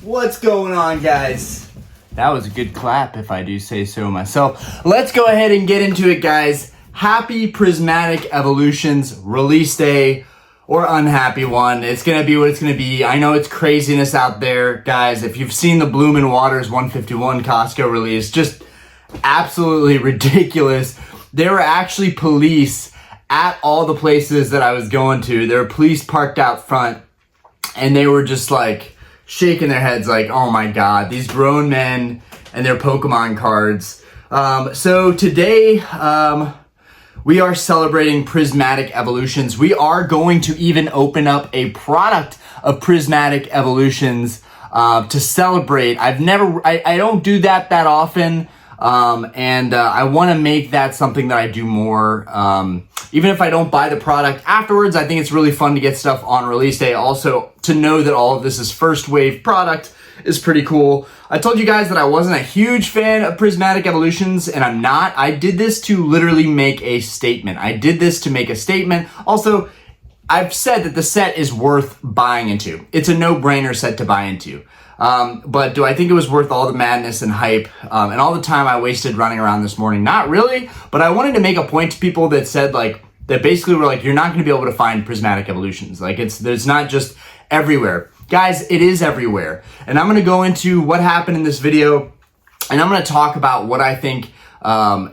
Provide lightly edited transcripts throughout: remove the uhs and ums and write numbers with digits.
What's going on, guys? That was a good clap, if I do say so myself. Let's go ahead and get into it, guys. Happy Prismatic Evolutions release day, or unhappy one. It's gonna be what it's gonna be. I know it's craziness out there, guys. If you've seen the Bloomin' Waters 151 Costco release, just absolutely ridiculous. There were actually police at all the places that I was going to. There were police parked out front, and they were just like shaking their heads like, oh my God, these grown men and their Pokemon cards. So today, we are celebrating Prismatic Evolutions. We are going to even open up a product of Prismatic Evolutions to celebrate. I don't do that often. I want to make that something that I do more. Even if I don't buy the product afterwards, I think it's really fun to get stuff on release day. Also, to know that all of this is first wave product is pretty cool. I told you guys that I wasn't a huge fan of Prismatic Evolutions, and I'm not. I did this to literally make a statement. Also, I've said that the set is worth buying into. It's a no-brainer set to buy into. But do I think it was worth all the madness and hype and all the time I wasted running around this morning? Not really, but I wanted to make a point to people that said that basically were like, you're not going to be able to find Prismatic Evolutions. There's not just everywhere. Guys, it is everywhere. And I'm going to go into what happened in this video, and I'm going to talk about what I think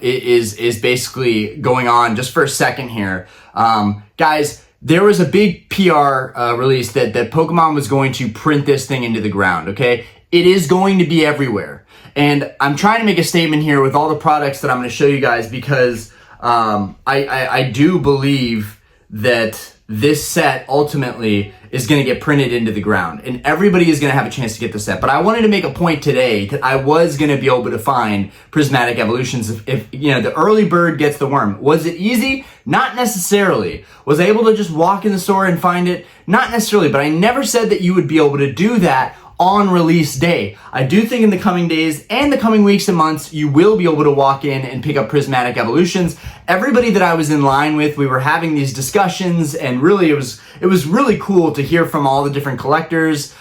is basically going on just for a second here. Guys, there was a big PR release that Pokemon was going to print this thing into the ground, okay? It is going to be everywhere. And I'm trying to make a statement here with all the products that I'm going to show you guys because I do believe that this set ultimately is going to get printed into the ground, and everybody is going to have a chance to get the set. But I wanted to make a point today that I was going to be able to find Prismatic Evolutions if the early bird gets the worm. Was it easy? Not necessarily. Was I able to just walk in the store and find it? Not necessarily, but I never said that you would be able to do that on release day. I do think in the coming days and the coming weeks and months, you will be able to walk in and pick up Prismatic Evolutions. Everybody that I was in line with, we were having these discussions, and really it was really cool to hear from all the different collectors.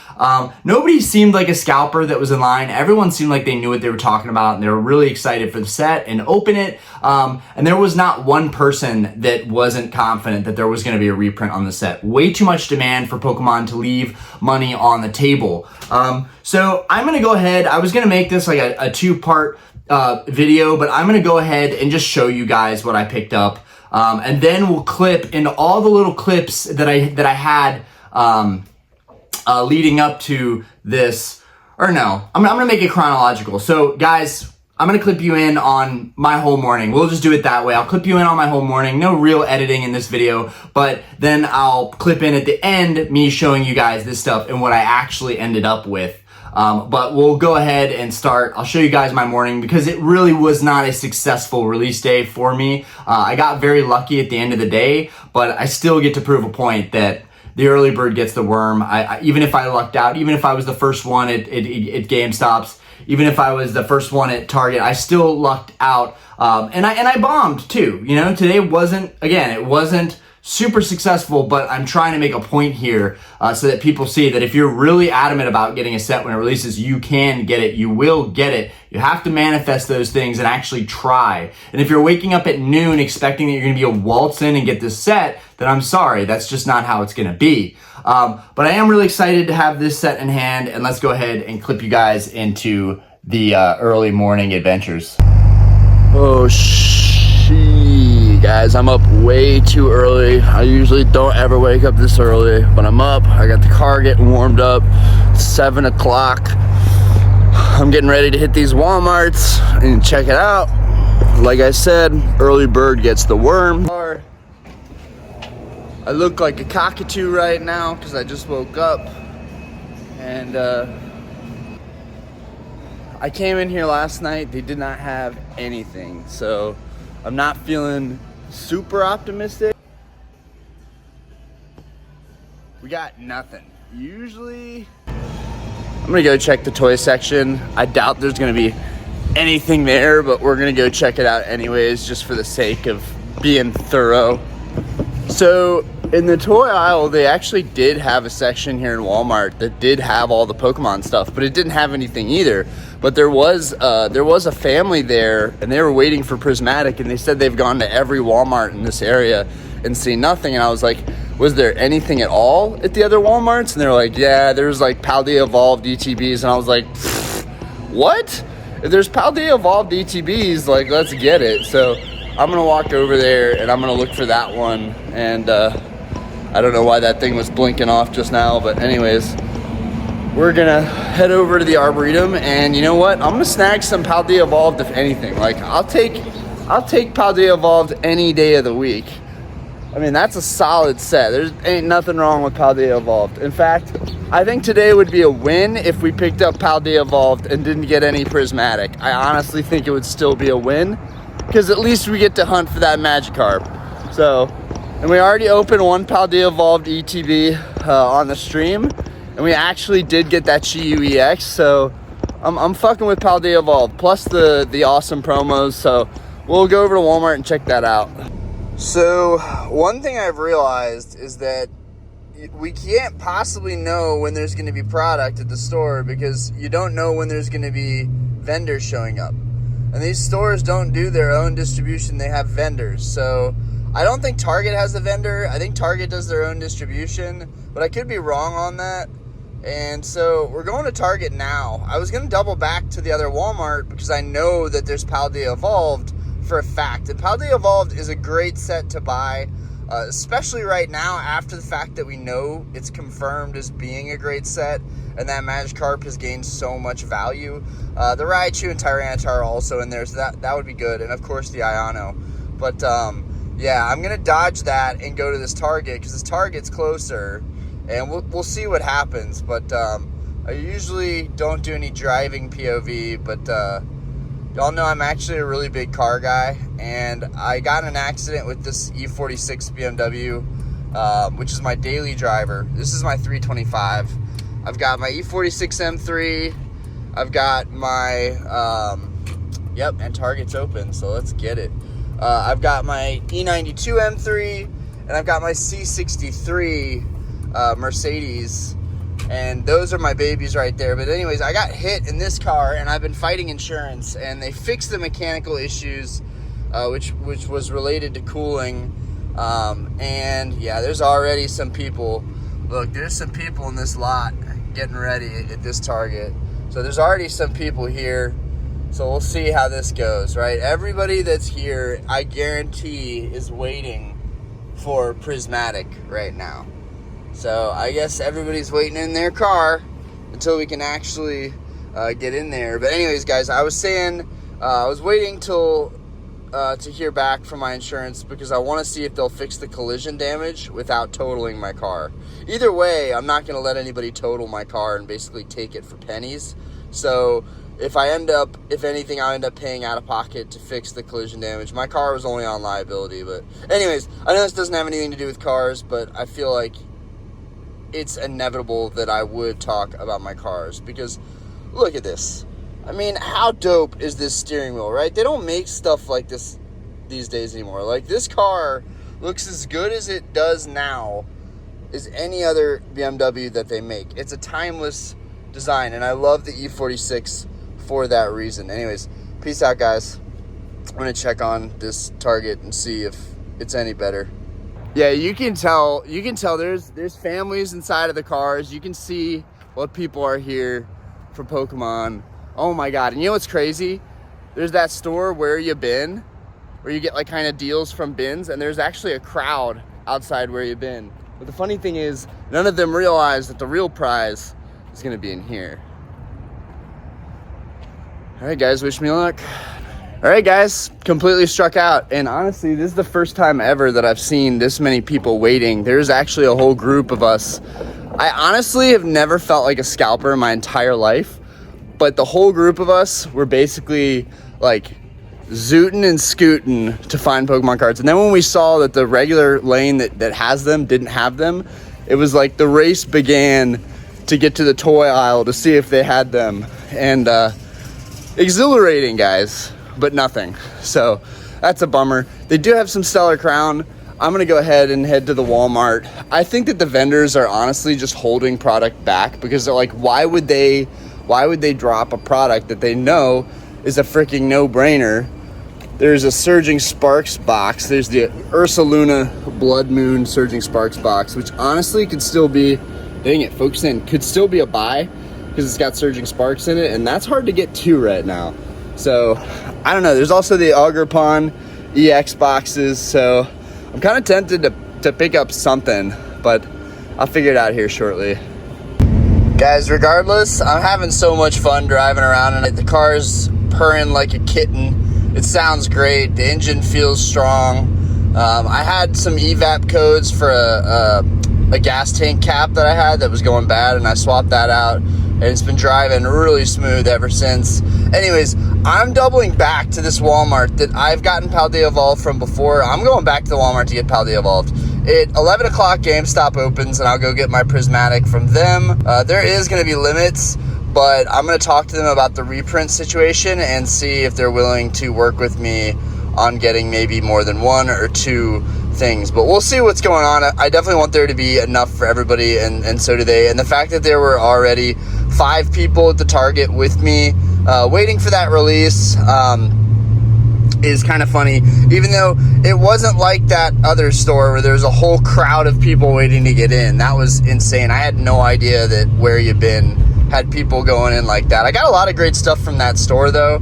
Nobody seemed like a scalper that was in line. Everyone seemed like they knew what they were talking about, and they were really excited for the set and open it. And there was not one person that wasn't confident that there was going to be a reprint on the set. Way too much demand for Pokemon to leave money on the table. So I'm going to go ahead. I was going to make this like a two-part video, but I'm going to go ahead and just show you guys what I picked up. And then we'll clip into all the little clips that I had leading up to this, or no, I'm gonna make it chronological. So guys, I'm gonna clip you in on my whole morning. We'll just do it that way. I'll clip you in on my whole morning. No real editing in this video, but then I'll clip in at the end me showing you guys this stuff and what I actually ended up with. But we'll go ahead and start. I'll show you guys my morning because it really was not a successful release day for me. I got very lucky at the end of the day, but I still get to prove a point that the early bird gets the worm. Even if I lucked out, even if I was the first one at GameStops, even if I was the first one at Target, I still lucked out. And I bombed too. Today it wasn't super successful, but I'm trying to make a point here so that people see that if you're really adamant about getting a set when it releases, you can get it. You will get it. You have to manifest those things and actually try. And if you're waking up at noon expecting that you're going to be a waltz in and get this set, then I'm sorry. That's just not how it's going to be. But I am really excited to have this set in hand, and let's go ahead and clip you guys into the early morning adventures. Oh, guys, I'm up way too early. I usually don't ever wake up this early, but I'm up. I got the car getting warmed up. It's 7 o'clock. I'm getting ready to hit these Walmarts and check it out. Like I said, early bird gets the worm. I look like a cockatoo right now because I just woke up, and I came in here last night. They did not have anything, so I'm not feeling super optimistic. We got nothing. Usually, I'm gonna go check the toy section. I doubt there's gonna be anything there, but we're gonna go check it out anyways, just for the sake of being thorough. So In the toy aisle, they actually did have a section here in Walmart that did have all the Pokemon stuff, but it didn't have anything either. But there was a family there, and they were waiting for Prismatic, and they said they've gone to every Walmart in this area and seen nothing. And I was like, was there anything at all at the other Walmarts? And they were like, yeah, there's like Paldea Evolved ETBs. And I was like, what? If there's Paldea Evolved ETBs, like, let's get it. So I'm gonna walk over there and I'm gonna look for that one. And I don't know why that thing was blinking off just now, but anyways, we're gonna head over to the Arboretum, and you know what? I'm gonna snag some Paldea Evolved, if anything. Like, I'll take Paldea Evolved any day of the week. I mean, that's a solid set. There ain't nothing wrong with Paldea Evolved. In fact, I think today would be a win if we picked up Paldea Evolved and didn't get any Prismatic. I honestly think it would still be a win, because at least we get to hunt for that Magikarp. So, and we already opened one Paldea Evolved ETB on the stream, and we actually did get that Chi-Yu EX, so I'm fucking with Paldea Evolved, plus the awesome promos, so we'll go over to Walmart and check that out. So, one thing I've realized is that we can't possibly know when there's going to be product at the store, because you don't know when there's going to be vendors showing up. And these stores don't do their own distribution, they have vendors, so I don't think Target has a vendor. I think Target does their own distribution, but I could be wrong on that. And so we're going to Target now. I was going to double back to the other Walmart because I know that there's Paldea Evolved for a fact. And Paldea Evolved is a great set to buy, especially right now after the fact that we know it's confirmed as being a great set and that Magikarp has gained so much value. The Raichu and Tyranitar are also in there, so that would be good. And of course the Iono. But yeah, I'm going to dodge that and go to this Target because this Target's closer, and we'll see what happens. But I usually don't do any driving POV, but y'all know I'm actually a really big car guy, and I got in an accident with this E46 BMW, which is my daily driver. This is my 325. I've got my E46 M3. I've got my, yep, and Target's open, so let's get it. I've got my E92 M3, and I've got my C63 Mercedes, and those are my babies right there. But anyways, I got hit in this car, and I've been fighting insurance, and they fixed the mechanical issues, which was related to cooling, and yeah, there's already some people. Look, there's some people in this lot getting ready at this Target, so there's already some people here. So we'll see how this goes, right? Everybody that's here, I guarantee, is waiting for Prismatic right now. So I guess everybody's waiting in their car until we can actually get in there. But anyways, guys, I was saying I was waiting till to hear back from my insurance because I want to see if they'll fix the collision damage without totaling my car. Either way, I'm not going to let anybody total my car and basically take it for pennies. So if anything, I'll end up paying out of pocket to fix the collision damage. My car was only on liability, but anyways, I know this doesn't have anything to do with cars, but I feel like it's inevitable that I would talk about my cars because look at this. I mean, how dope is this steering wheel, right? They don't make stuff like this these days anymore. Like, this car looks as good as it does now as any other BMW that they make. It's a timeless design, and I love the E46 for that reason. Anyways, peace out, guys. I'm gonna check on this Target and see if it's any better. Yeah, you can tell there's families inside of the cars. You can see what people are here for Pokemon. Oh my god. And you know what's crazy? There's that store, Where You Been, where you get like kind of deals from bins, and there's actually a crowd outside Where You Been. But the funny thing is, none of them realize that the real prize is gonna be in here. All right, guys, wish me luck. All right, guys, completely struck out. And honestly, this is the first time ever that I've seen this many people waiting. There's actually a whole group of us. I honestly have never felt like a scalper in my entire life, but the whole group of us were basically like zooting and scooting to find Pokemon cards. And then when we saw that the regular lane that has them didn't have them, it was like the race began to get to the toy aisle to see if they had them. And exhilarating, guys, but nothing. So that's a bummer. They do have some Stellar Crown. I'm gonna go ahead and head to the Walmart. I think that the vendors are honestly just holding product back because they're like, why would they drop a product that they know is a freaking no-brainer? There's a Surging Sparks box. There's the Ursa Luna Blood Moon Surging Sparks box, which honestly could still be, dang it, focus in, could still be a buy because it's got Surging Sparks in it, and that's hard to get to right now. So, I don't know. There's also the Agripon EX boxes, so I'm kind of tempted to pick up something, but I'll figure it out here shortly. Guys, regardless, I'm having so much fun driving around, and the car's purring like a kitten. It sounds great. The engine feels strong. I had some evap codes for a gas tank cap that I had that was going bad, and I swapped that out, and it's been driving really smooth ever since. Anyways, I'm doubling back to this Walmart that I've gotten Paldea Evolved from before. I'm going back to the Walmart to get Paldea Evolved. At 11 o'clock, GameStop opens, and I'll go get my Prismatic from them. There is going to be limits, but I'm going to talk to them about the reprint situation and see if they're willing to work with me on getting maybe more than one or two things. But we'll see what's going on. I definitely want there to be enough for everybody, and so do they. And the fact that there were already 5 people at the Target with me waiting for that release is kind of funny, even though it wasn't like that other store where there was a whole crowd of people waiting to get in. That was insane. I had no idea that Where You Been had people going in like that. I got a lot of great stuff from that store though.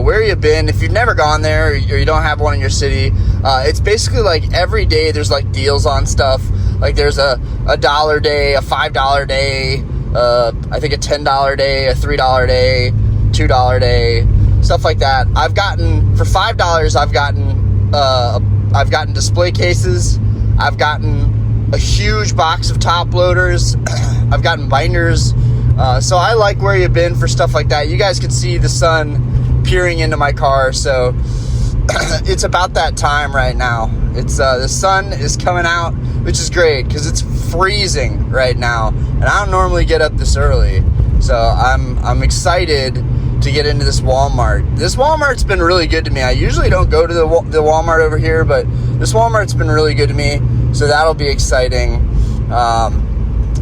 Where You Been, if you've never gone there or you don't have one in your city, it's basically like every day there's like deals on stuff. Like there's a $1 day, a $5 day, I think a $10 day, a $3 day, $2 day, stuff like that. I've gotten, for $5, I've gotten display cases. I've gotten a huge box of top loaders. I've gotten binders. So I like Where You Been for stuff like that. You guys can see the sun peering into my car, so it's about that time right now. It's the sun is coming out, which is great because it's freezing right now, and I don't normally get up this early, so I'm excited to get into this Walmart. This Walmart's been really good to me. I usually don't go to the Walmart over here, but this Walmart's been really good to me, so that'll be exciting.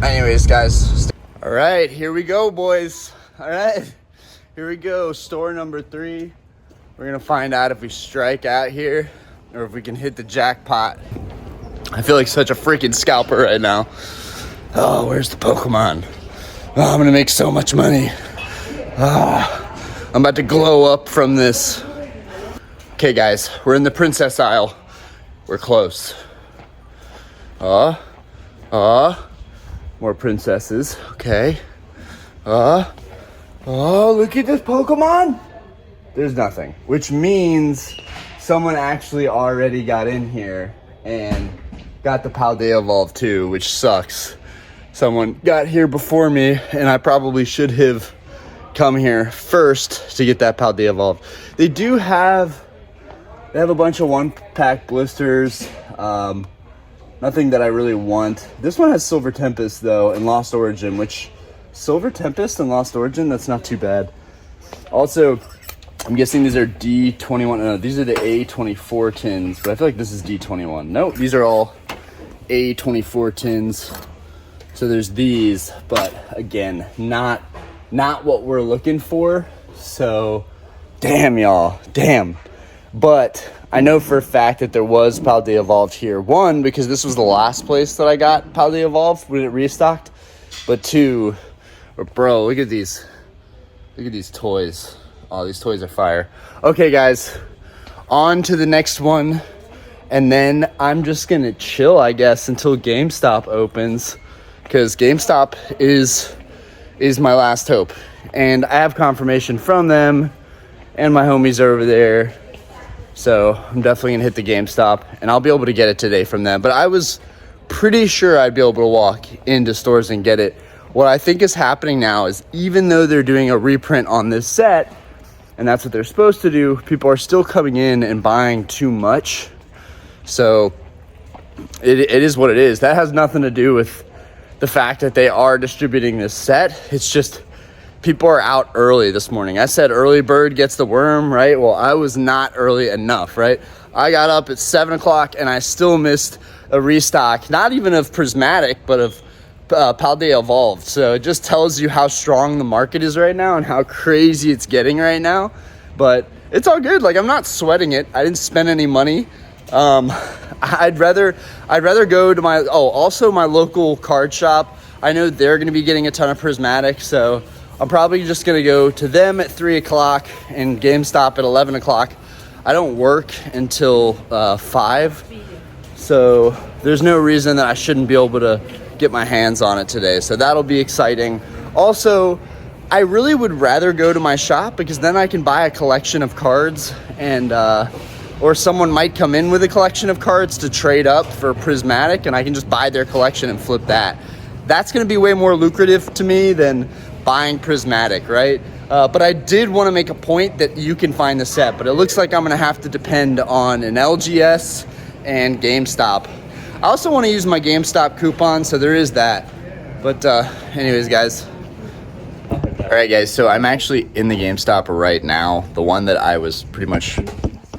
Anyways, guys. All right, here we go, boys. All right, here we go. Store number 3. We're gonna find out if we strike out here or if we can hit the jackpot. I feel like such a freaking scalper right now. Oh, where's the Pokemon? Oh, I'm gonna make so much money. I'm about to glow up from this. Okay, guys, we're in the princess aisle. We're close. More princesses. Okay. Oh, look at this Pokemon. There's nothing, which means someone actually already got in here and got the Paldea Evolved too, which sucks. Someone got here before me, and I probably should have come here first to get that Paldea Evolved. They have a bunch of 1-pack blisters. Nothing that I really want. This one has Silver Tempest though and Lost Origin, which Silver Tempest and Lost Origin, that's not too bad. Also, I'm guessing these are D21. No, these are the A24 tins, but I feel like this is D21. Nope, these are all A24 tins. So there's these, but again, not what we're looking for. So, damn y'all, damn. But I know for a fact that there was Paldea Evolved here. 1, because this was the last place that I got Paldea Evolved when it restocked. But 2, bro, look at these. Look at these toys. Oh, these toys are fire. Okay, guys, on to the next one. And then I'm just going to chill, I guess, until GameStop opens. Because GameStop is my last hope. And I have confirmation from them. And my homies are over there. So I'm definitely gonna hit the GameStop, and I'll be able to get it today from them. But I was pretty sure I'd be able to walk into stores and get it. What I think is happening now is, even though they're doing a reprint on this set, and that's what they're supposed to do, people are still coming in and buying too much. So it is what it is. That has nothing to do with the fact that they are distributing this set. It's just people are out early this morning. I said early bird gets the worm, right? Well, I was not early enough, right? I got up at 7 o'clock and I still missed a restock, not even of Prismatic, but of Paldea Evolved. So it just tells you how strong the market is right now and how crazy it's getting right now. But it's all good. Like, I'm not sweating it. I didn't spend any money. I'd rather go to also my local card shop. I know they're going to be getting a ton of Prismatic, so I'm probably just going to go to them at 3 o'clock and GameStop at 11 o'clock. I don't work until 5, so there's no reason that I shouldn't be able to get my hands on it today. So that'll be exciting. Also, I really would rather go to my shop because then I can buy a collection of cards, and or someone might come in with a collection of cards to trade up for Prismatic, and I can just buy their collection and flip that. That's going to be way more lucrative to me than buying Prismatic, right? But I did want to make a point that you can find the set, but it looks like I'm going to have to depend on an LGS and GameStop. I also want to use my GameStop coupon, so there is that. But anyways, guys. All right, guys, so I'm actually in the GameStop right now, the one that I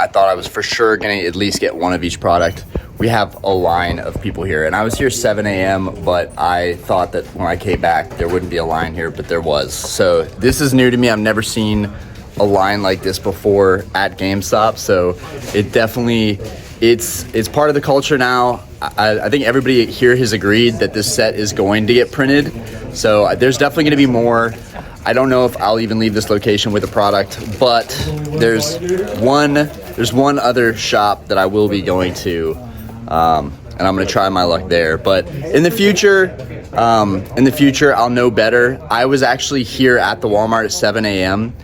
thought I was for sure going to at least get one of each product. We have a line of people here, and I was here 7 a.m., but I thought that when I came back, there wouldn't be a line here, but there was. So this is new to me. I've never seen a line like this before at GameStop, so it definitely, it's part of the culture now. I think everybody here has agreed that this set is going to get printed, so there's definitely going to be more. I don't know if I'll even leave this location with a product, but there's one other shop that I will be going to, and I'm going to try my luck there. But in the future, I'll know better. I was actually here at the Walmart at 7 a.m.,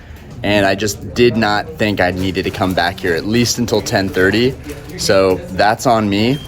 and I just did not think I needed to come back here at least until 10:30. So that's on me.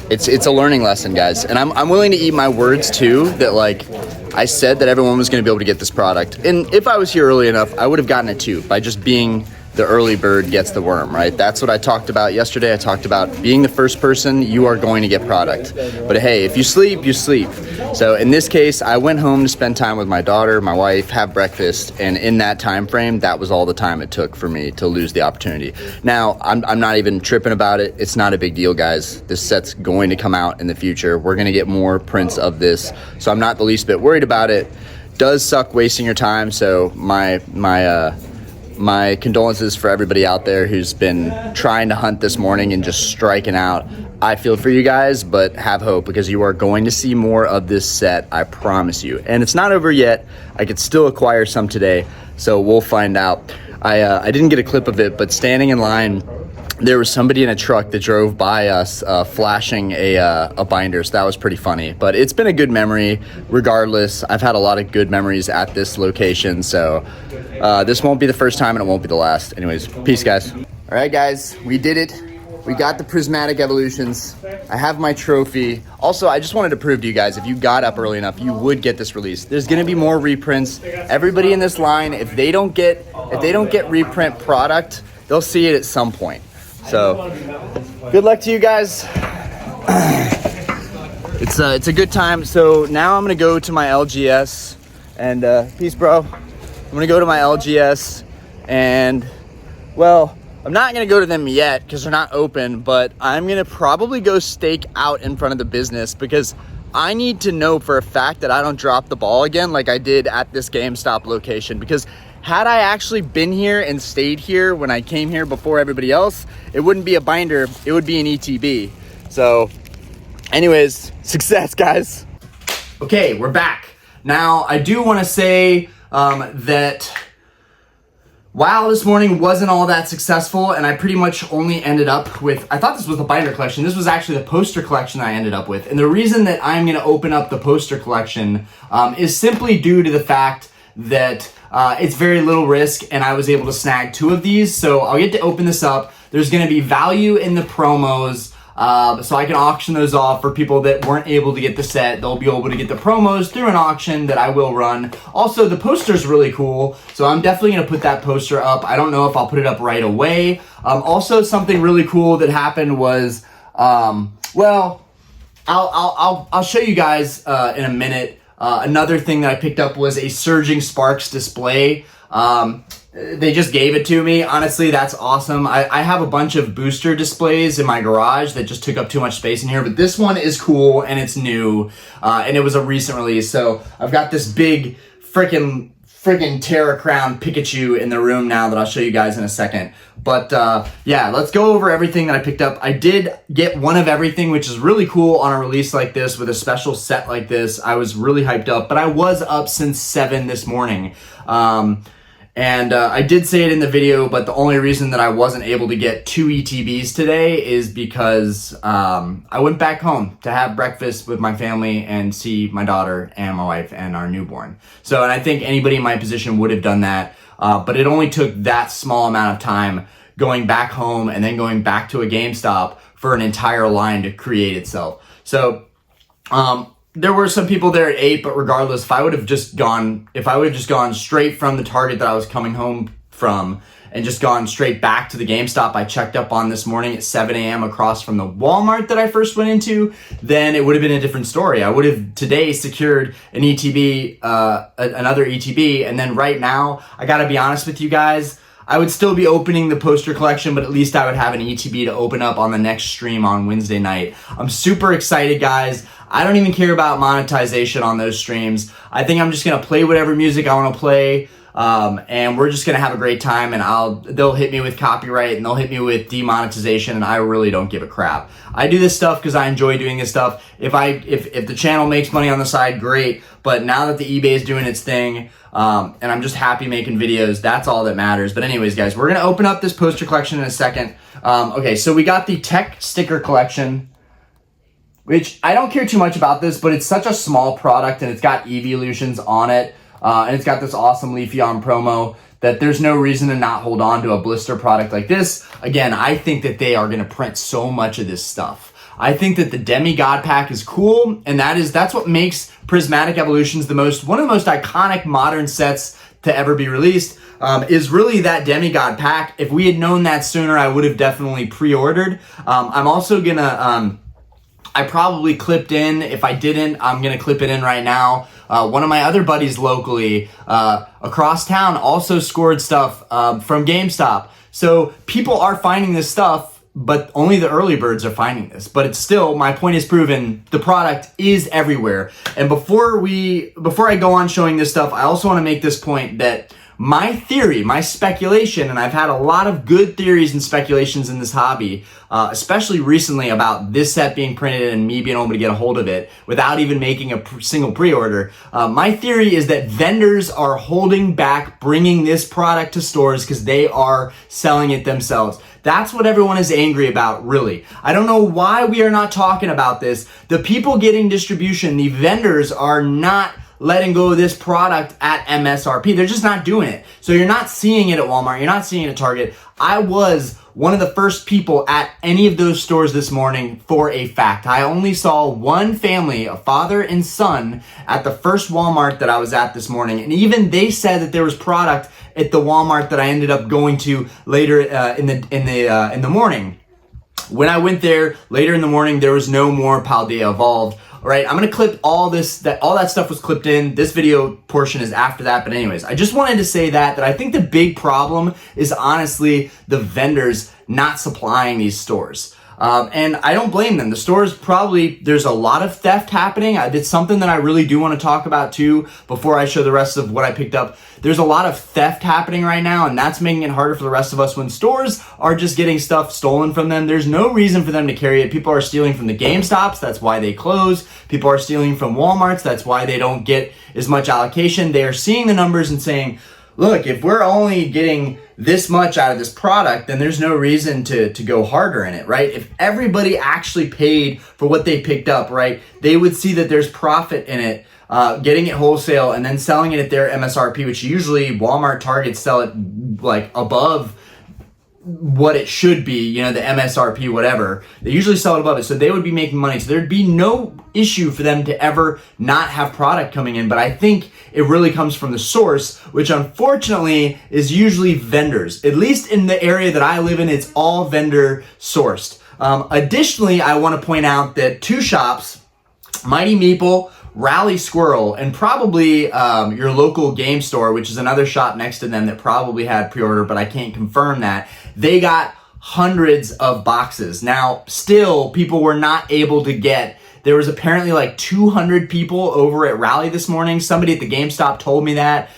It's a learning lesson, guys, and I'm willing to eat my words too. That, like, I said that everyone was going to be able to get this product, and if I was here early enough, I would have gotten it too by just being the early bird gets the worm, right? That's what I talked about yesterday. I talked about being the first person, you are going to get product. But hey, if you sleep, you sleep. So in this case, I went home to spend time with my daughter, my wife, have breakfast, and in that time frame, that was all the time it took for me to lose the opportunity. Now, I'm not even tripping about it. It's not a big deal, guys. This set's going to come out in the future. We're going to get more prints of this, so I'm not the least bit worried about it. Does suck wasting your time, so my condolences for everybody out there who's been trying to hunt this morning and just striking out. I feel for you guys, but have hope because you are going to see more of this set, I promise you. And it's not over yet. I could still acquire some today, so we'll find out. I didn't get a clip of it, but standing in line, there was somebody in a truck that drove by us flashing a binder, so that was pretty funny. But it's been a good memory regardless. I've had a lot of good memories at this location, so this won't be the first time and it won't be the last. Anyways, peace, guys. All right, guys, we did it. We got the Prismatic Evolutions. I have my trophy. Also, I just wanted to prove to you guys, if you got up early enough, you would get this release. There's gonna be more reprints. Everybody in this line, if they don't get reprint product, they'll see it at some point. So, good luck to you guys. It's a good time. So now I'm gonna go to my LGS and peace, bro. I'm gonna go to my LGS and, well, I'm not gonna go to them yet because they're not open, but I'm gonna probably go stake out in front of the business because I need to know for a fact that I don't drop the ball again like I did at this GameStop location. Because had I actually been here and stayed here when I came here before everybody else, it wouldn't be a binder, it would be an ETB. So anyways, success, guys. Okay, we're back. Now, I do want to say that WoW this morning wasn't all that successful, and I pretty much only ended up with, I thought this was the binder collection. This was actually the poster collection I ended up with. And the reason that I'm going to open up the poster collection is simply due to the fact that it's very little risk, and I was able to snag 2 of these. So I'll get to open this up. There's going to be value in the promos, so I can auction those off for people that weren't able to get the set. They'll be able to get the promos through an auction that I will run. Also, the poster's really cool, so I'm definitely going to put that poster up. I don't know if I'll put it up right away. Also, something really cool that happened was, well, I'll show you guys in a minute. Another thing that I picked up was a Surging Sparks display. they just gave it to me. Honestly, that's awesome. I have a bunch of booster displays in my garage that just took up too much space in here, but this one is cool and it's new, and it was a recent release. So I've got this big freaking Terra Crown Pikachu in the room now that I'll show you guys in a second. But yeah, let's go over everything that I picked up. I did get one of everything, which is really cool on a release like this with a special set like this. I was really hyped up, but I was up since 7 this morning. And I did say it in the video, but the only reason that I wasn't able to get 2 ETBs today is because I went back home to have breakfast with my family and see my daughter and my wife and our newborn. So, and I think anybody in my position would have done that, but it only took that small amount of time going back home and then going back to a GameStop for an entire line to create itself. So, there were some people there at 8, but regardless, if I would have just gone straight from the Target that I was coming home from and just gone straight back to the GameStop I checked up on this morning at 7 a.m. across from the Walmart that I first went into, then it would have been a different story. I would have today secured an ETB, another ETB, and then right now, I gotta be honest with you guys, I would still be opening the poster collection, but at least I would have an ETB to open up on the next stream on Wednesday night. I'm super excited, guys. I don't even care about monetization on those streams. I think I'm just gonna play whatever music I wanna play, and we're just gonna have a great time, and they'll hit me with copyright and they'll hit me with demonetization, and I really don't give a crap. I do this stuff because I enjoy doing this stuff. If the channel makes money on the side, great, but now that the eBay is doing its thing, and I'm just happy making videos, that's all that matters. But anyways, guys, we're gonna open up this poster collection in a second. Okay, so we got the tech sticker collection, which I don't care too much about this, but it's such a small product and it's got evolutions on it, and it's got this awesome Leafeon promo that there's no reason to not hold on to a blister product like this. Again, I think that they are gonna print so much of this stuff. I think that the Demigod pack is cool, and that's what makes Prismatic Evolutions one of the most iconic modern sets to ever be released, is really that Demigod pack. If we had known that sooner, I would have definitely pre-ordered. I'm also gonna, I probably clipped in. If I didn't, I'm gonna clip it in right now. One of my other buddies locally, across town, also scored stuff from GameStop. So people are finding this stuff, but only the early birds are finding this. But it's still, my point is proven, the product is everywhere. And before I go on showing this stuff, I also want to make this point that my theory, my speculation, and I've had a lot of good theories and speculations in this hobby, especially recently about this set being printed and me being able to get a hold of it without even making a single pre-order. My theory is that vendors are holding back bringing this product to stores because they are selling it themselves. That's what everyone is angry about, really. I don't know why we are not talking about this. The people getting distribution, the vendors, are not letting go of this product at MSRP. They're just not doing it. So you're not seeing it at Walmart. You're not seeing it at Target. I was one of the first people at any of those stores this morning for a fact. I only saw one family, a father and son, at the first Walmart that I was at this morning. And even they said that there was product at the Walmart that I ended up going to later in the morning. When I went there later in the morning, there was no more Paldea Evolved. All right, I'm gonna clip all that stuff was clipped in. This video portion is after that, but anyways, I just wanted to say that I think the big problem is honestly the vendors not supplying these stores. And I don't blame them. The stores there's a lot of theft happening. It's something that I really do want to talk about too before I show the rest of what I picked up. There's a lot of theft happening right now, and that's making it harder for the rest of us when stores are just getting stuff stolen from them. There's no reason for them to carry it. People are stealing from the GameStops. That's why they close. People are stealing from Walmarts. That's why they don't get as much allocation. They are seeing the numbers and saying, look, if we're only getting this much out of this product, then there's no reason to go harder in it, right? If everybody actually paid for what they picked up, right, they would see that there's profit in it, getting it wholesale and then selling it at their MSRP, which usually Walmart, Target sell it like above what it should be, you know, the MSRP, whatever. They usually sell it above it, so they would be making money. So there'd be no issue for them to ever not have product coming in. But I think it really comes from the source, which unfortunately is usually vendors. At least in the area that I live in, it's all vendor sourced. Additionally, I want to point out that two shops, Mighty Meeple, Rally Squirrel and probably your local game store, which is another shop next to them that probably had pre-order, but I can't confirm that. They got hundreds of boxes. Now, still, people were not able to get. There was apparently like 200 people over at Rally this morning. Somebody at the GameStop told me that,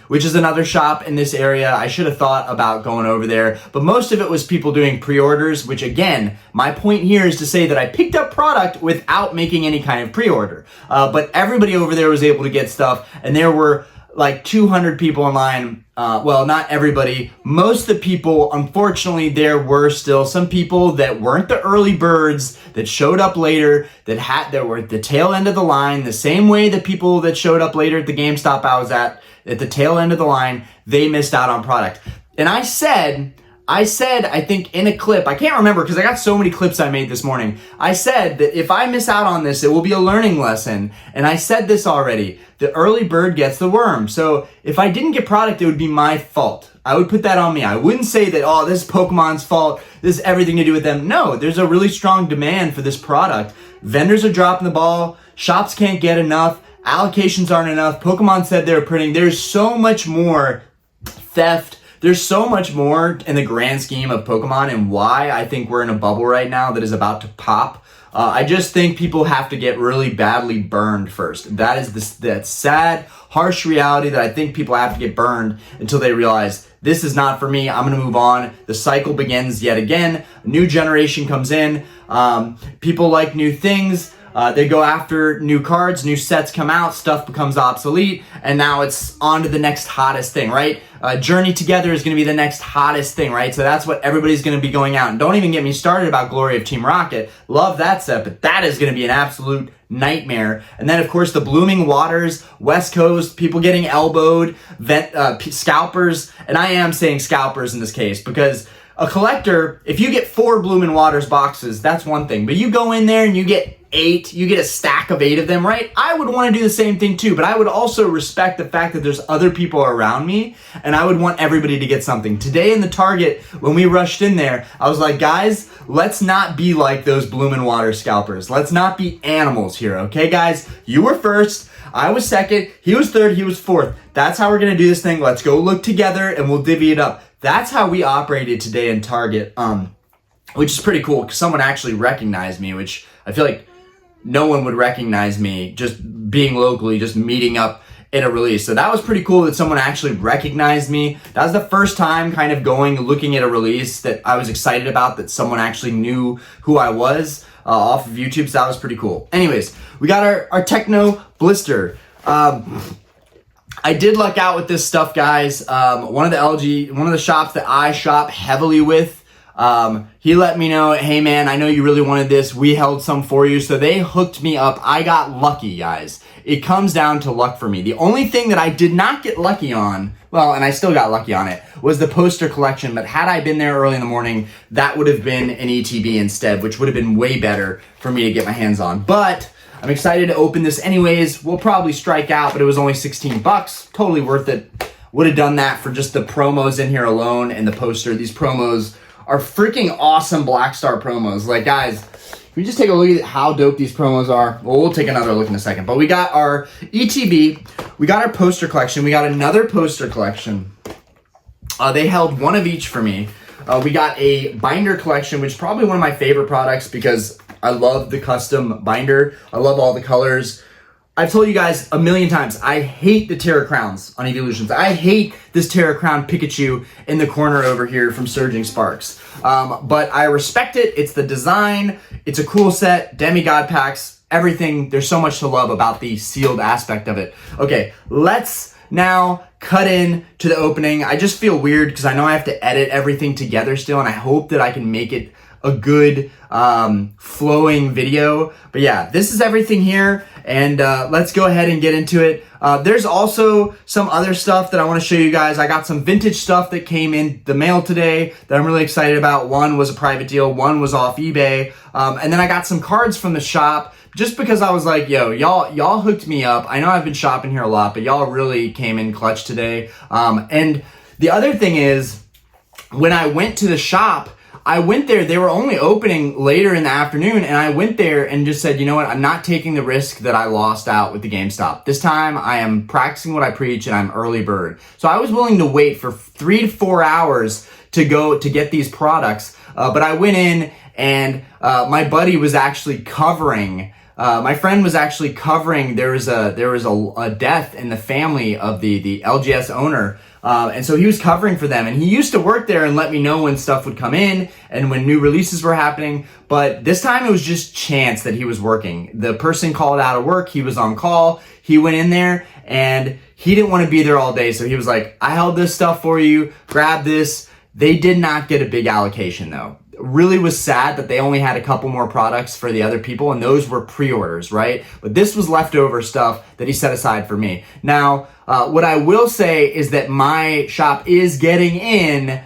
which is another shop in this area. I should have thought about going over there, but most of it was people doing pre-orders, which again, my point here is to say that I picked up product without making any kind of pre-order. But everybody over there was able to get stuff, and there were like 200 people in line. Well, not everybody. Most of the people, unfortunately, there were still some people that weren't the early birds that showed up later, that were at the tail end of the line, the same way the people that showed up later at the GameStop I was at the tail end of the line, they missed out on product. And I said, I think in a clip, I can't remember because I got so many clips I made this morning. I said that if I miss out on this, it will be a learning lesson. And I said this already, the early bird gets the worm. So if I didn't get product, it would be my fault. I would put that on me. I wouldn't say that, oh, this is Pokemon's fault. This is everything to do with them. No, there's a really strong demand for this product. Vendors are dropping the ball. Shops can't get enough. Allocations aren't enough. Pokemon said they were printing. There's so much more theft. There's so much more in the grand scheme of Pokemon and why I think we're in a bubble right now that is about to pop. I just think people have to get really badly burned first. That is that sad, harsh reality that I think people have to get burned until they realize this is not for me. I'm going to move on. The cycle begins yet again. A new generation comes in. People like new things. They go after new cards, new sets come out, stuff becomes obsolete, and now it's on to the next hottest thing, right? Journey Together is going to be the next hottest thing, right? So that's what everybody's going to be going out. And don't even get me started about Glory of Team Rocket. Love that set, but that is going to be an absolute nightmare. And then, of course, the Blooming Waters, West Coast, people getting elbowed, scalpers, and I am saying scalpers in this case because a collector, if you get 4 Blooming Waters boxes, that's one thing. But you go in there and you get 8, you get a stack of 8 of them, right? I would want to do the same thing too, but I would also respect the fact that there's other people around me, and I would want everybody to get something. Today in the Target, when we rushed in there, I was like, guys, let's not be like those Bloomin' Water scalpers. Let's not be animals here, okay, guys? You were first, I was second, he was third, he was fourth. That's how we're going to do this thing. Let's go look together, and we'll divvy it up. That's how we operated today in Target, which is pretty cool, because someone actually recognized me, which I feel like no one would recognize me just being locally, just meeting up at a release. So that was pretty cool that someone actually recognized me. That was the first time kind of looking at a release that I was excited about, that someone actually knew who I was off of YouTube. So that was pretty cool. Anyways, we got our Techno Blister. I did luck out with this stuff, guys. One of the shops that I shop heavily with, he let me know, hey man, I know you really wanted this. We held some for you. So they hooked me up. I got lucky, guys. It comes down to luck for me. The only thing that I did not get lucky on, well, and I still got lucky on it, was the poster collection. But had I been there early in the morning, that would have been an ETB instead, which would have been way better for me to get my hands on. But I'm excited to open this anyways. We'll probably strike out, but it was only 16 bucks. Totally worth it. Would have done that for just the promos in here alone and the poster. These promos are freaking awesome Black Star promos. Like, guys, if we just take a look at how dope these promos are. Well, we'll take another look in a second. But we got our ETB. We got our poster collection. We got another poster collection. They held one of each for me. We got a binder collection, which is probably one of my favorite products because I love the custom binder. I love all the colors. I've told you guys a million times, I hate the Terra Crowns on Evolutions. I hate this Terra Crown Pikachu in the corner over here from Surging Sparks. But I respect it. It's the design. It's a cool set. Demigod packs. Everything. There's so much to love about the sealed aspect of it. Okay, let's now cut in to the opening. I just feel weird because I know I have to edit everything together still, and I hope that I can make it a good flowing video. But yeah, this is everything here, and let's go ahead and get into it. There's also some other stuff that I want to show you guys. I got some vintage stuff that came in the mail today that I'm really excited about. One was a private deal, one was off eBay, and then I got some cards from the shop just because I was like, yo, y'all hooked me up. I know I've been shopping here a lot, but y'all really came in clutch today. And the other thing is, when I went to the shop, I went there, they were only opening later in the afternoon, and I went there and just said, you know what, I'm not taking the risk that I lost out with the GameStop. This time I am practicing what I preach and I'm early bird. So I was willing to wait for 3 to 4 hours to go to get these products, but I went in and my buddy was actually covering, my friend was actually covering, there was a death in the family of the LGS owner. And so he was covering for them, and he used to work there and let me know when stuff would come in and when new releases were happening. But this time it was just chance that he was working. The person called out of work. He was on call. He went in there and he didn't want to be there all day. So he was like, I held this stuff for you. Grab this. They did not get a big allocation though. Really was sad that they only had a couple more products for the other people, and those were pre-orders, right? But this was leftover stuff that he set aside for me. Now, what I will say is that my shop is getting in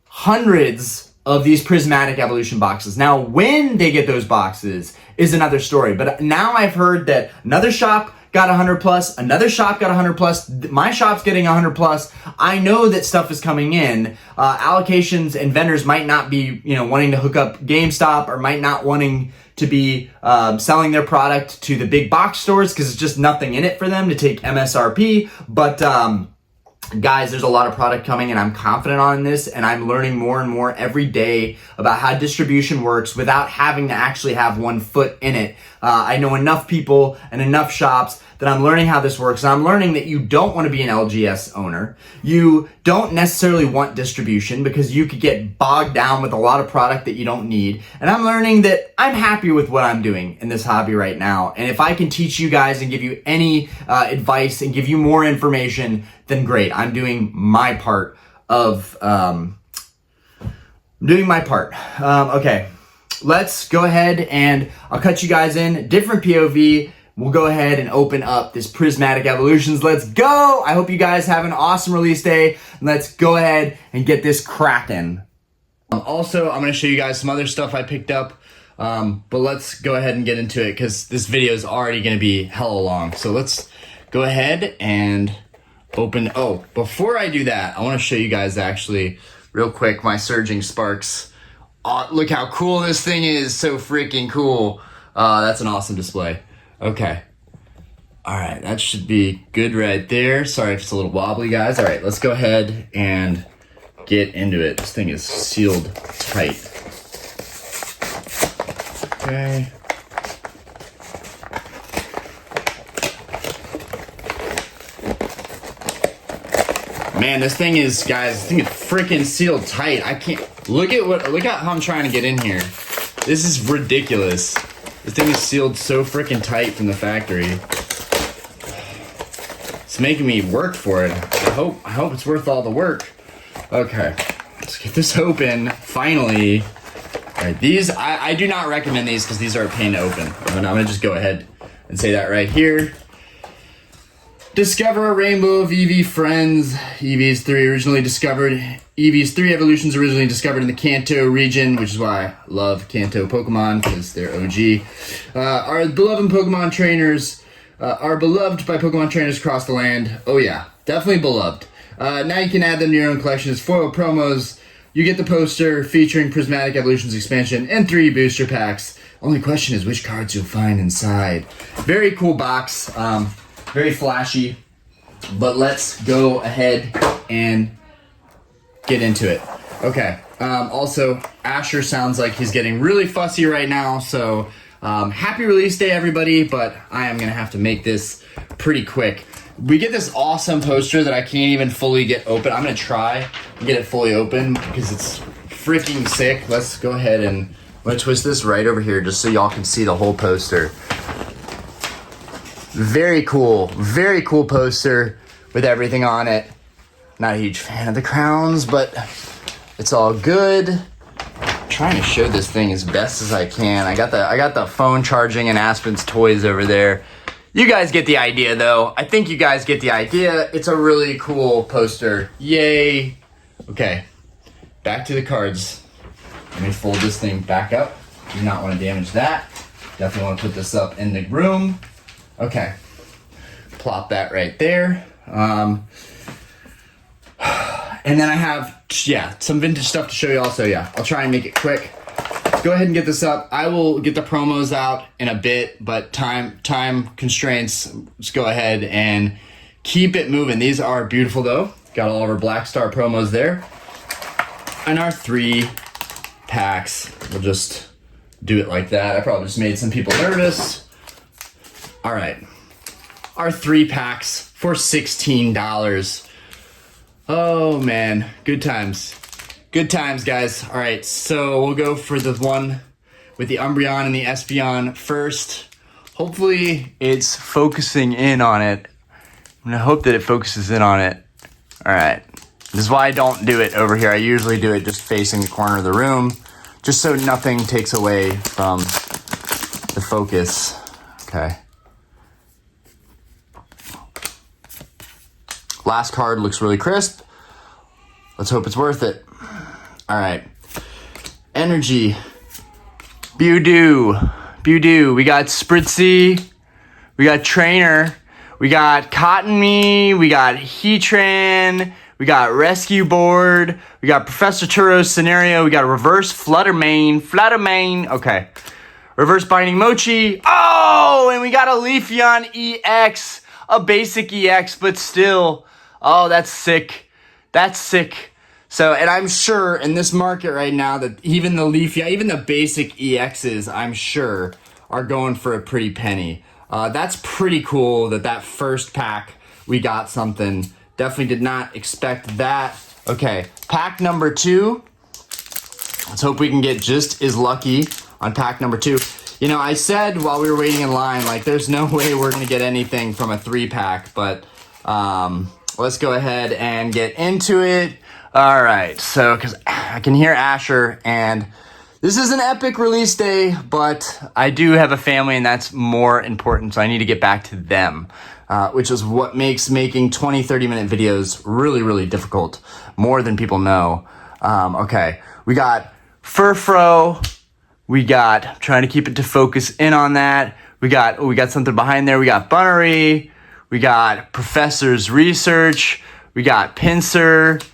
hundreds of these Prismatic Evolution boxes. Now, when they get those boxes is another story, but now I've heard that another shop got 100 plus, another shop got 100 plus, my shop's getting 100 plus. I know that stuff is coming in. Allocations and vendors might not be, wanting to hook up GameStop, or might not wanting to be selling their product to the big box stores because it's just nothing in it for them to take MSRP. But guys, there's a lot of product coming, and I'm confident on this, and I'm learning more and more every day about how distribution works without having to actually have one foot in it. I know enough people and enough shops that I'm learning how this works. And I'm learning that you don't want to be an LGS owner. You don't necessarily want distribution because you could get bogged down with a lot of product that you don't need. And I'm learning that I'm happy with what I'm doing in this hobby right now. And if I can teach you guys and give you any advice and give you more information, then great. I'm doing my part of, okay, let's go ahead and I'll cut you guys in. Different POV. We'll go ahead and open up this Prismatic Evolutions. Let's go! I hope you guys have an awesome release day. Let's go ahead and get this cracking. Also, I'm going to show you guys some other stuff I picked up. But let's go ahead and get into it because this video is already going to be hella long. So let's go ahead and open. Oh, before I do that, I want to show you guys actually real quick my Surging Sparks. Oh, look how cool this thing is. So freaking cool. That's an awesome display. Okay. All right, that should be good right there. Sorry if it's a little wobbly, guys. All right, let's go ahead and get into it. This thing is sealed tight. Okay. Man, this thing is, guys, this thing is freaking sealed tight. I can't, look at how I'm trying to get in here. This is ridiculous. This thing is sealed so freaking tight from the factory. It's making me work for it. I hope it's worth all the work. Okay, let's get this open, finally. All right, these, I do not recommend these because these are a pain to open. I'm gonna just go ahead and say that right here. Discover a rainbow of EV friends. EVs 3 originally discovered. EVs 3 evolutions originally discovered in the Kanto region, which is why I love Kanto Pokemon, because they're OG. Are beloved Pokemon trainers, are beloved by Pokemon trainers across the land. Oh yeah, definitely beloved. Now you can add them to your own collection as foil promos. You get the poster featuring Prismatic Evolutions expansion and 3 booster packs. Only question is which cards you'll find inside. Very cool box. Very flashy, but let's go ahead and get into it. Okay, also, Asher sounds like he's getting really fussy right now, so happy release day, everybody, but I am going to have to make this pretty quick. We get this awesome poster that I can't even fully get open. I'm going to try and get it fully open because it's freaking sick. Let's go ahead and I'm going to twist this right over here just so y'all can see the whole poster. Very cool poster with everything on it. Not a huge fan of the crowns, but it's all good. I'm trying to show this thing as best as I can. I got the phone charging and Aspen's toys over there. You guys get the idea though. I think you guys get the idea. It's a really cool poster. Yay. Okay, back to the cards. Let me fold this thing back up. Do not want to damage that. Definitely want to put this up in the room. Okay, plop that right there. And then I have, some vintage stuff to show you also. I'll try and make it quick. Go ahead and get this up. I will get the promos out in a bit, but time constraints, let's go ahead and keep it moving. These are beautiful though. Got all of our Black Star promos there. And our 3 packs, we'll just do it like that. I probably just made some people nervous. All right, our 3 packs for $16. Oh man, good times. Good times, guys. All right, so we'll go for the one with the Umbreon and the Espeon first. Hopefully it's focusing in on it. I'm gonna hope that it focuses in on it. All right, this is why I don't do it over here. I usually do it just facing the corner of the room, just so nothing takes away from the focus. Okay. Last card looks really crisp. Let's hope it's worth it. All right. Energy. Bewdoo. We got Spritzy. We got Trainer. We got Cotton Me. We got Heatran. We got Rescue Board. We got Professor Turo's Scenario. We got Reverse Fluttermane. Okay. Reverse Binding Mochi. Oh, and we got a Leafeon EX. A basic EX, but still. Oh, that's sick. So, and I'm sure in this market right now that even the basic EXs, I'm sure, are going for a pretty penny. That's pretty cool that first pack we got something. Definitely did not expect that. Okay, pack number 2. Let's hope we can get just as lucky on pack number 2. You know, I said while we were waiting in line, like, there's no way we're going to get anything from a 3-pack, but let's go ahead and get into it. All right, so because I can hear Asher, and this is an epic release day, but I do have a family, and that's more important, so I need to get back to them, which is what makes making 20, 30-minute videos really, really difficult, more than people know. Okay, we got Furfro. We got, trying to keep it to focus in on that. We got something behind there. We got Bunnery. We got Professor's Research. We got Pinsir.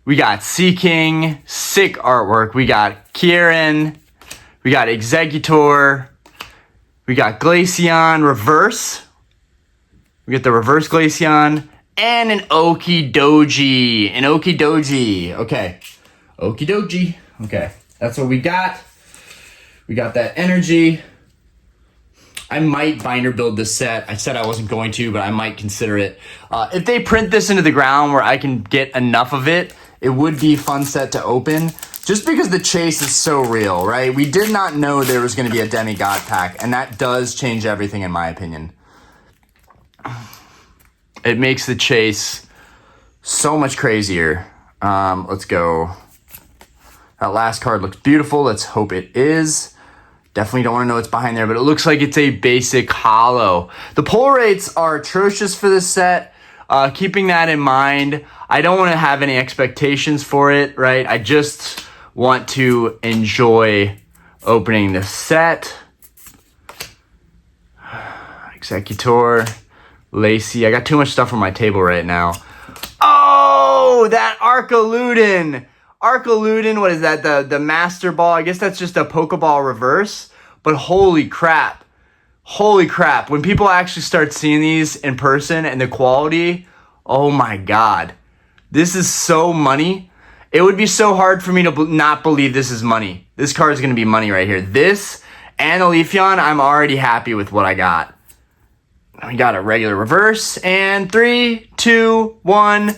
We got Seaking. Sick artwork. We got Kieran. We got Executor. We got Glaceon Reverse. We get the Reverse Glaceon. And an Okidogi. Okay. Okidogi. Okay. That's what we got. We got that energy. I might binder build this set. I said I wasn't going to, but I might consider it. If they print this into the ground where I can get enough of it, it would be a fun set to open. Just because the chase is so real, right? We did not know there was going to be a Demigod pack, and that does change everything in my opinion. It makes the chase so much crazier. Let's go. That last card looks beautiful. Let's hope it is. Definitely don't want to know what's behind there, but it looks like it's a basic holo. The pull rates are atrocious for this set. Keeping that in mind, I don't want to have any expectations for it, right? I just want to enjoy opening the set. Executor, Lacey. I got too much stuff on my table right now. Oh, that Archaludin. What is that? The Master Ball? I guess that's just a Pokeball reverse. But holy crap. When people actually start seeing these in person and the quality, oh my God. This is so money. It would be so hard for me to not believe this is money. This card is going to be money right here. This and a Leafeon, I'm already happy with what I got. We got a regular reverse. And 3, 2, 1...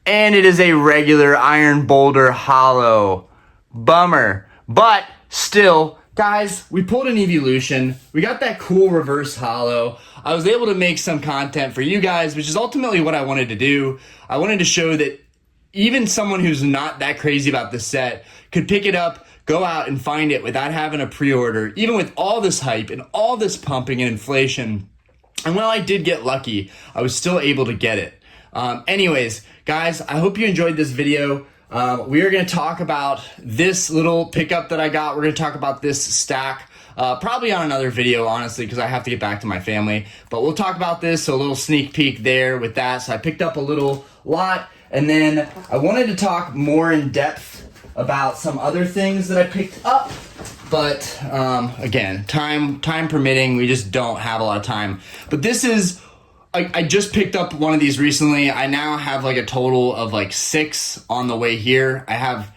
And it is a regular Iron Boulder holo. Bummer. But still, guys, we pulled an evolution. We got that cool reverse holo. I was able to make some content for you guys, which is ultimately what I wanted to do. I wanted to show that even someone who's not that crazy about the set could pick it up, go out and find it without having a pre-order, even with all this hype and all this pumping and inflation. And while I did get lucky, I was still able to get it. Anyways, guys, I hope you enjoyed this video. We are going to talk about this little pickup that I got. We're going to talk about this stack, probably on another video, honestly, because I have to get back to my family. But we'll talk about this, so a little sneak peek there with that. So I picked up a little lot. And then I wanted to talk more in depth about some other things that I picked up. But again, time permitting, we just don't have a lot of time. But this is, I just picked up one of these recently. I now have like a total of like 6 on the way here. I have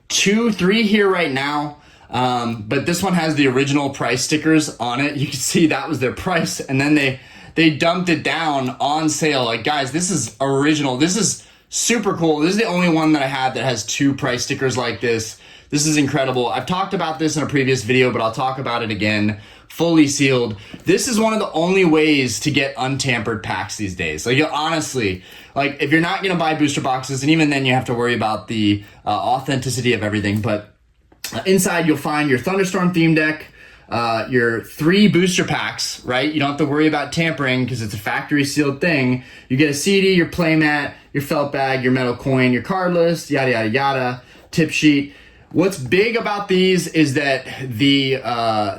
2, 3 here right now. But this one has the original price stickers on it. You can see that was their price. And then they dumped it down on sale. Like, guys, this is original. This is super cool. This is the only one that I have that has 2 price stickers like this. This is incredible. I've talked about this in a previous video, but I'll talk about it again. Fully sealed. This is one of the only ways to get untampered packs these days. Like, honestly, like if you're not gonna buy booster boxes, and even then you have to worry about the authenticity of everything, but inside you'll find your Thunderstorm theme deck, your 3 booster packs, right? You don't have to worry about tampering because it's a factory sealed thing. You get a CD, your playmat, your felt bag, your metal coin, your card list, yada, yada, yada, tip sheet. What's big about these is that the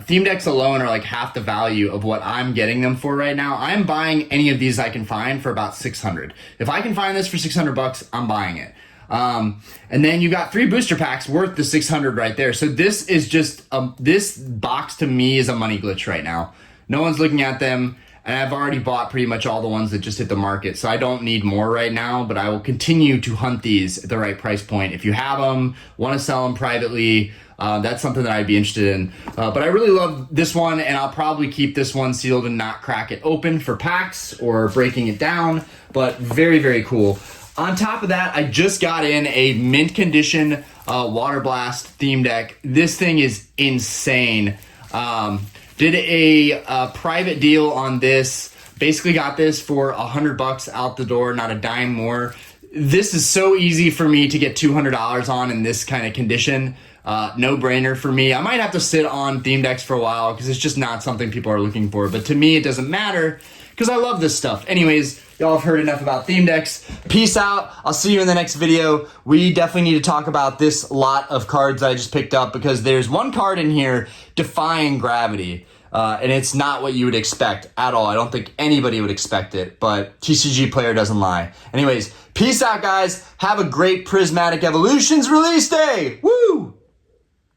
theme decks alone are like half the value of what I'm getting them for right now. I'm buying any of these I can find for about $600. If I can find this for $600, I'm buying it. And then you got 3 booster packs worth the $600 right there. So this is just, this box to me is a money glitch right now. No one's looking at them. And I've already bought pretty much all the ones that just hit the market. So I don't need more right now, but I will continue to hunt these at the right price point. If you have them, want to sell them privately, that's something that I'd be interested in. But I really love this one, and I'll probably keep this one sealed and not crack it open for packs or breaking it down. But very, very cool. On top of that, I just got in a mint condition Water Blast theme deck. This thing is insane. Did a private deal on this. Basically got this for $100 out the door, not a dime more. This is so easy for me to get $200 on in this kind of condition. No brainer for me. I might have to sit on theme decks for a while because it's just not something people are looking for. But to me, it doesn't matter because I love this stuff. Anyways, y'all have heard enough about theme decks. Peace out. I'll see you in the next video. We definitely need to talk about this lot of cards I just picked up because there's one card in here, Defying Gravity. And it's not what you would expect at all. I don't think anybody would expect it, but TCG Player doesn't lie. Anyways, peace out, guys. Have a great Prismatic Evolutions release day. Woo!